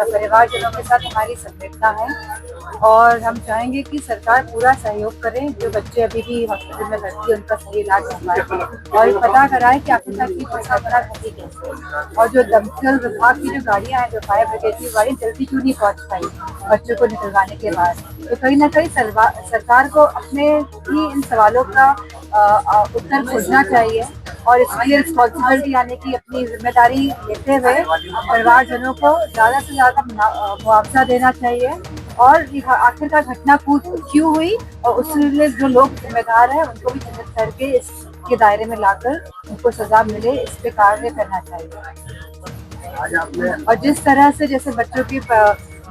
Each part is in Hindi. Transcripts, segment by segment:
परिवारजनों के साथ हमारी संवेदना है और हम चाहेंगे कि सरकार पूरा सहयोग करे। जो बच्चे अभी भी हॉस्पिटल में भर्ती है उनका सही इलाज हो पाए और पता कराए कि आखिरकार की दुर्घटना घटी कैसे, और जो दमकल विभाग की जो गाड़ियां हैं, जो फायर ब्रिगेड की गाड़ी जल्दी क्यों नहीं पहुंच पाई बच्चों को निकलवाने के बाद। तो कहीं ना कहीं सरकार को अपने ही इन सवालों का उत्तर खोजना चाहिए और इसकी रिस्पॉन्सिबिलिटी यानी कि अपनी जिम्मेदारी लेते हुए परिवारजनों को ज्यादा से ज्यादा मुआवजा देना चाहिए और आखिरकार घटना क्यों हुई और उसके लिए जो लोग जिम्मेदार हैं उनको भी चिन्हित करके इसके दायरे में लाकर उनको सजा मिले, इस पे कार्य करना चाहिए। और जिस तरह से जैसे बच्चों की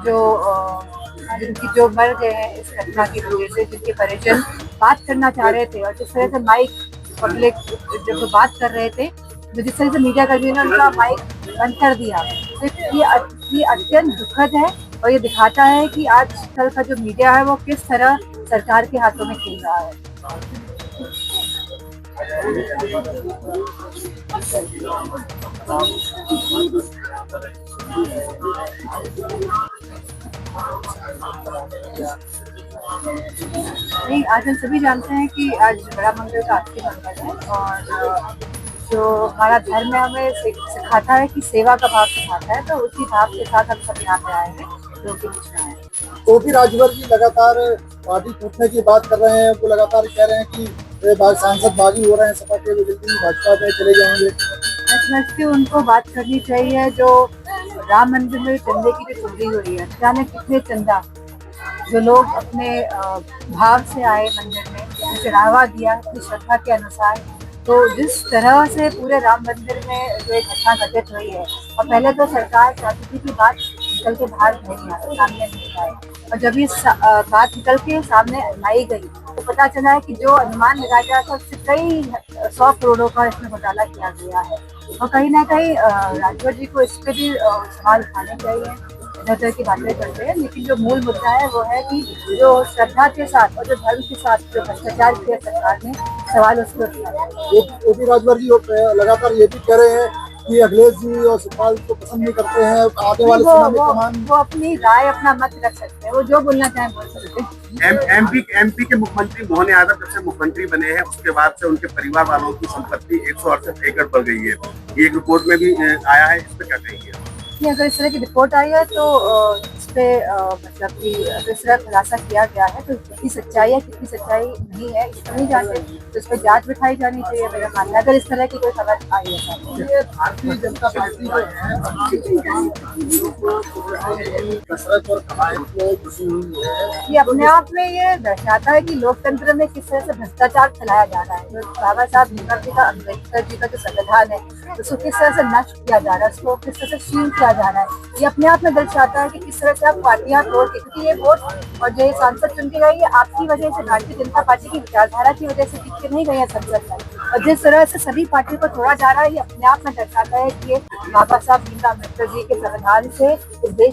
जो मर गए हैं इस घटना की वजह से, जिनके परिजन बात करना चाह रहे थे और जिस तरह से माइक पब्लिक जब बात कर रहे थे, तो जिस तरह से मीडिया कर्मी ने उनका माइक बंद कर दिया, तो ये अत्यंत दुखद है और ये दिखाता है कि आजकल का जो मीडिया है वो किस तरह सरकार के हाथों में खेल रहा है। नहीं, आज हम सभी जानते हैं कि आज बड़ा मंगल का आखिरी मंगल है और जो हमारा धर्म है हमें सिखाता है कि सेवा का भाव सिखाता है, तो उसी भाव के साथ हम सब यहाँ पे आए हैं, जो कि कुछ आए हैं। ओपी राजभर जी लगातार पार्टी टूटने की बात कर रहे हैं, वो लगातार कह रहे हैं कि सांसद बागी हो रहे हैं सपा के, वो जल्दी भाजपा में चले जाएंगे। मैं समझती हूँ उनको बात करनी चाहिए जो राम मंदिर में चंदे की जो चोरी हुई है, जाने कितने चंदा जो लोग अपने भाव से आए मंदिर में, चढ़ावा दिया अपनी श्रद्धा के अनुसार। तो जिस तरह से पूरे राम मंदिर में जो एक घटना घटित हुई है, और पहले तो सरकार चाहती थी कि बात निकल के बाहर नहीं आए, सामने नहीं आए, और जब ये बात निकल के सामने लाई गई तो पता चला है कि जो अनुमान लगाया गया था उससे कई 100 करोड़ों का इसमें घोटाला किया गया है। और कहीं ना कहीं राजभर जी को इस पर भी सवाल उठाने चाहिए। इधर की बातें करते हैं, लेकिन जो मूल मुद्दा है वो है कि जो श्रद्धा के साथ और जो धर्म के साथ जो भ्रष्टाचार किया सरकार ने, सवाल उसको उठाया। ओपी राजभर जी लगातार ये भी कह रहे हैं कि अखिलेश जी और सुखपाल को पसंद नहीं करते हैं, आगे वाले समय में कमान। वो अपनी राय अपना मत रख सकते हैं, वो जो बोलना चाहें बोल सकते हैं। एमपी के मुख्यमंत्री मोहन यादव जब से मुख्यमंत्री बने हैं उसके बाद से उनके परिवार वालों की संपत्ति 168 एकड़ बढ़ गई है, ये एक रिपोर्ट में भी आया है, इस पर क्या कहेंगे? अगर इस तरह की रिपोर्ट आई है तो इस पे मतलब कि अगर इस तरह खुलासा किया गया है तो कितनी सच्चाई है कितनी सच्चाई नहीं है इसको नहीं जानते, तो इस पर जांच बिठाई जानी चाहिए मेरा मानना, अगर इस तरह की कोई खबर आई है। भारतीय जनता पार्टी जो है ये अपने आप में ये दर्शाता है कि लोकतंत्र में किस तरह से भ्रष्टाचार फैलाया जा रहा है। जो बाबा साहब अम्बेडकर जी का जो संविधान है उसको किस तरह से नष्ट किया जा रहा है, उसको किस तरह से क्षीण किया जा रहा है, ये अपने आप में दर्शाता है कि किस तरह से आप पार्टियां तोड़ के, क्योंकि ये वोट और जो ये सांसद चुन के गए ये आपकी वजह से, भारतीय जनता पार्टी की विचारधारा की वजह से जीत के नहीं गए हैं संसद में, और जिस तरह से सभी पार्टियों को तोड़ा जा रहा है ये अपने आप में दर्शाता है कि ये बाबा साहब अम्बेडकर जी के संविधान से इस देश